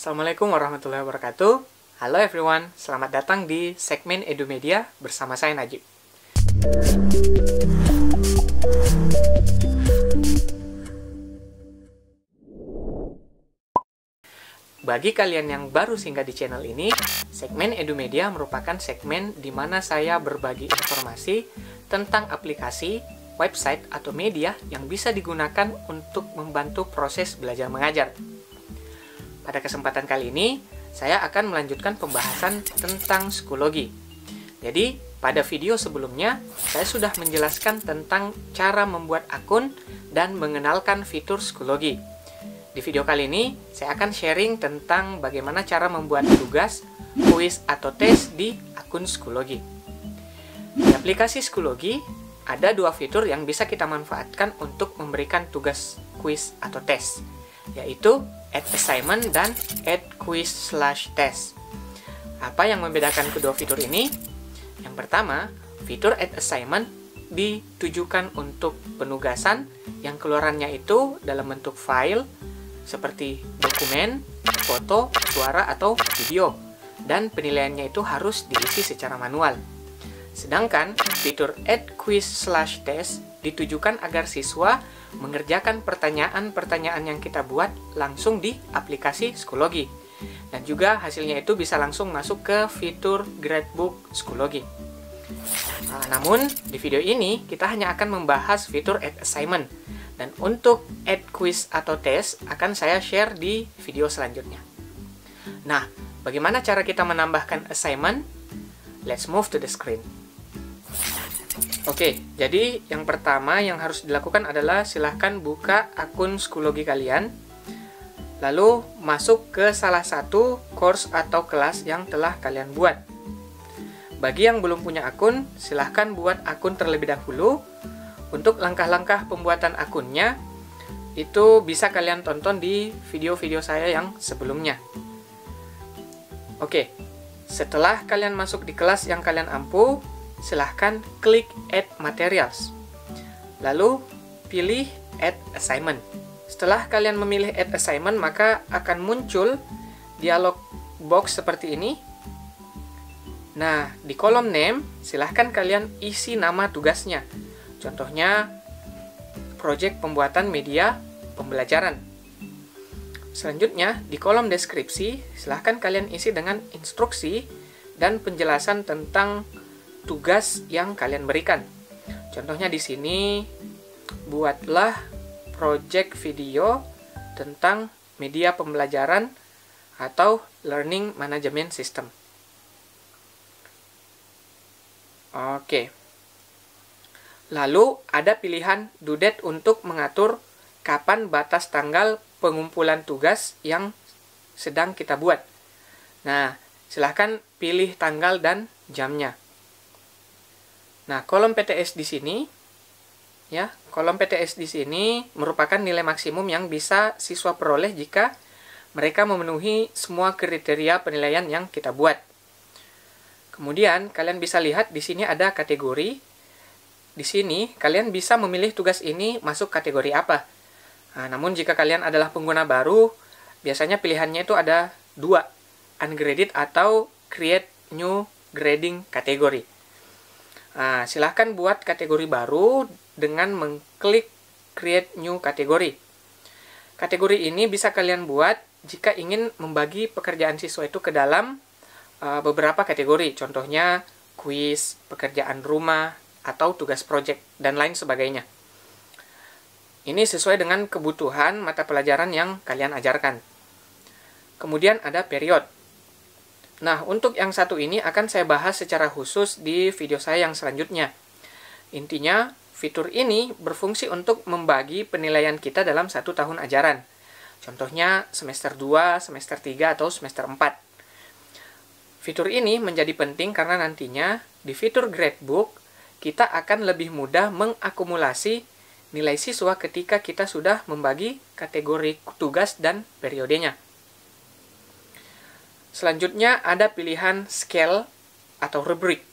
Assalamualaikum warahmatullahi wabarakatuh. Halo everyone, selamat datang di segmen EduMedia bersama saya Najib. Bagi kalian yang baru singgah di channel ini, segmen EduMedia merupakan segmen di mana saya berbagi informasi tentang aplikasi, website, atau media yang bisa digunakan untuk membantu proses belajar mengajar. Pada kesempatan kali ini, saya akan melanjutkan pembahasan tentang Schoology. Jadi, pada video sebelumnya, saya sudah menjelaskan tentang cara membuat akun dan mengenalkan fitur Schoology. Di video kali ini, saya akan sharing tentang bagaimana cara membuat tugas, kuis, atau tes di akun Schoology. Di aplikasi Schoology, ada dua fitur yang bisa kita manfaatkan untuk memberikan tugas, kuis, atau tes, yaitu Add Assignment dan Add Quiz/Test. Apa yang membedakan kedua fitur ini? Yang pertama, fitur Add Assignment ditujukan untuk penugasan yang keluarannya itu dalam bentuk file, seperti dokumen, foto, suara, atau video, dan penilaiannya itu harus diisi secara manual. Sedangkan fitur Add Quiz/Test ditujukan agar siswa mengerjakan pertanyaan-pertanyaan yang kita buat langsung di aplikasi Schoology. Dan juga hasilnya itu bisa langsung masuk ke fitur Gradebook Schoology. Namun, di video ini kita hanya akan membahas fitur Add Assignment. Dan untuk Add Quiz atau Test akan saya share di video selanjutnya. Nah, bagaimana cara kita menambahkan assignment? Let's move to the screen. Oke, jadi yang pertama yang harus dilakukan adalah silahkan buka akun Schoology kalian, lalu masuk ke salah satu course atau kelas yang telah kalian buat. Bagi yang belum punya akun, silahkan buat akun terlebih dahulu. Untuk langkah-langkah pembuatan akunnya, itu bisa kalian tonton di video-video saya yang sebelumnya. Oke, setelah kalian masuk di kelas yang kalian ampu, silahkan klik Add Materials. Lalu pilih Add Assignment. Setelah kalian memilih Add Assignment, maka akan muncul dialog box seperti ini. Nah, di kolom Name, silahkan kalian isi nama tugasnya. Contohnya, proyek pembuatan media pembelajaran. Selanjutnya, di kolom deskripsi, silahkan kalian isi dengan instruksi dan penjelasan tentang tugas yang kalian berikan. Contohnya di sini, buatlah proyek video tentang media pembelajaran atau Learning Management System. Oke. Lalu ada pilihan due date untuk mengatur kapan batas tanggal pengumpulan tugas yang sedang kita buat. Nah, silahkan pilih tanggal dan jamnya. Nah, kolom PTS di sini, ya, kolom PTS di sini merupakan nilai maksimum yang bisa siswa peroleh jika mereka memenuhi semua kriteria penilaian yang kita buat. Kemudian, kalian bisa lihat di sini ada kategori. Di sini, kalian bisa memilih tugas ini masuk kategori apa. Nah, namun jika kalian adalah pengguna baru, biasanya pilihannya itu ada dua, Ungraded atau Create New Grading Category. Nah, silahkan buat kategori baru dengan mengklik Create New Category. Kategori ini bisa kalian buat jika ingin membagi pekerjaan siswa itu ke dalam beberapa kategori. Contohnya, kuis, pekerjaan rumah, atau tugas proyek, dan lain sebagainya. Ini sesuai dengan kebutuhan mata pelajaran yang kalian ajarkan. Kemudian ada period. Nah, untuk yang satu ini akan saya bahas secara khusus di video saya yang selanjutnya. Intinya, fitur ini berfungsi untuk membagi penilaian kita dalam satu tahun ajaran. Contohnya, semester 2, semester 3, atau semester 4. Fitur ini menjadi penting karena nantinya di fitur Gradebook, kita akan lebih mudah mengakumulasi nilai siswa ketika kita sudah membagi kategori tugas dan periodenya. Selanjutnya ada pilihan scale atau rubrik.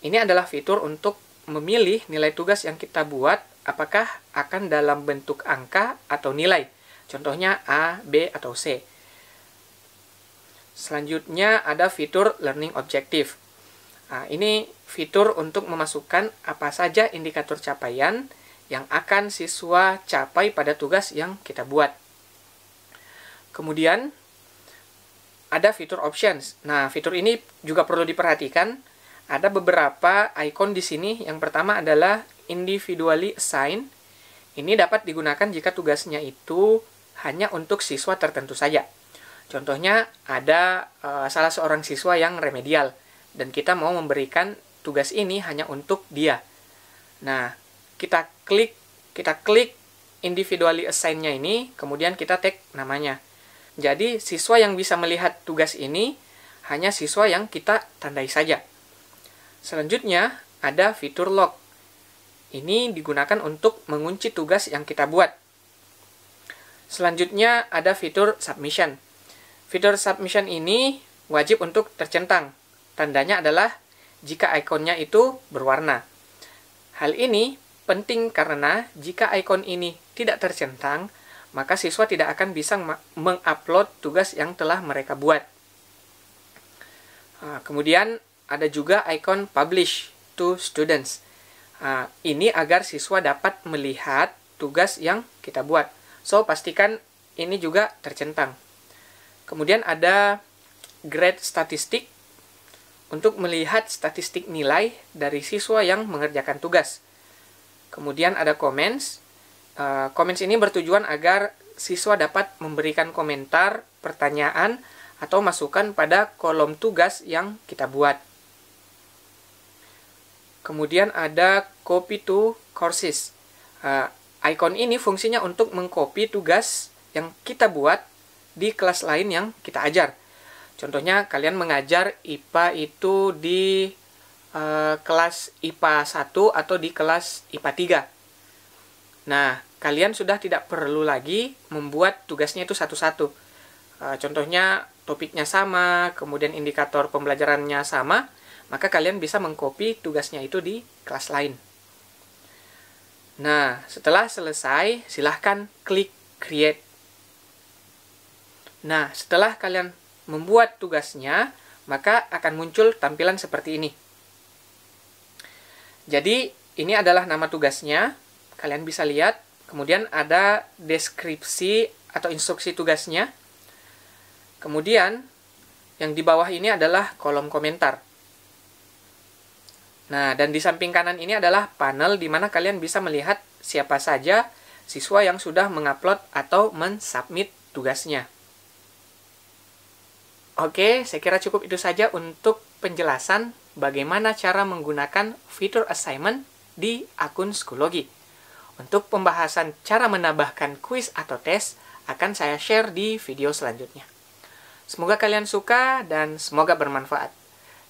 Ini adalah fitur untuk memilih nilai tugas yang kita buat apakah akan dalam bentuk angka atau nilai. Contohnya A, B, atau C. Selanjutnya ada fitur Learning Objective. Nah, ini fitur untuk memasukkan apa saja indikator capaian yang akan siswa capai pada tugas yang kita buat. Kemudian ada fitur Options. Nah, fitur ini juga perlu diperhatikan. Ada beberapa icon di sini. Yang pertama adalah Individually Assign. Ini dapat digunakan jika tugasnya itu hanya untuk siswa tertentu saja. Contohnya ada salah seorang siswa yang remedial dan kita mau memberikan tugas ini hanya untuk dia. Nah, kita klik individually assign-nya ini, kemudian kita tag namanya. Jadi, siswa yang bisa melihat tugas ini hanya siswa yang kita tandai saja. Selanjutnya, ada fitur lock. Ini digunakan untuk mengunci tugas yang kita buat. Selanjutnya, ada fitur submission. Fitur submission ini wajib untuk tercentang. Tandanya adalah jika ikonnya itu berwarna. Hal ini penting karena jika ikon ini tidak tercentang, maka siswa tidak akan bisa mengupload tugas yang telah mereka buat. Kemudian ada juga ikon publish to students. Ini agar siswa dapat melihat tugas yang kita buat. So, pastikan ini juga tercentang. Kemudian ada grade statistik untuk melihat statistik nilai dari siswa yang mengerjakan tugas. Kemudian ada comments. Comments ini bertujuan agar siswa dapat memberikan komentar, pertanyaan, atau masukan pada kolom tugas yang kita buat. Kemudian ada copy to courses. Icon ini fungsinya untuk mengcopy tugas yang kita buat di kelas lain yang kita ajar. Contohnya kalian mengajar IPA itu di kelas IPA 1 atau di kelas IPA 3. Nah, kalian sudah tidak perlu lagi membuat tugasnya itu satu-satu. Contohnya topiknya sama, kemudian indikator pembelajarannya sama, maka kalian bisa mengcopy tugasnya itu di kelas lain. Nah, setelah selesai, silahkan klik Create. Nah, setelah kalian membuat tugasnya, maka akan muncul tampilan seperti ini. Jadi, ini adalah nama tugasnya. Kalian bisa lihat. Kemudian ada deskripsi atau instruksi tugasnya. Kemudian, yang di bawah ini adalah kolom komentar. Nah, dan di samping kanan ini adalah panel di mana kalian bisa melihat siapa saja siswa yang sudah mengupload atau mensubmit tugasnya. Oke, saya kira cukup itu saja untuk penjelasan bagaimana cara menggunakan fitur assignment di akun Schoology. Untuk pembahasan cara menambahkan kuis atau tes akan saya share di video selanjutnya. Semoga kalian suka dan semoga bermanfaat.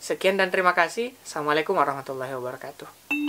Sekian dan terima kasih. Assalamualaikum warahmatullahi wabarakatuh.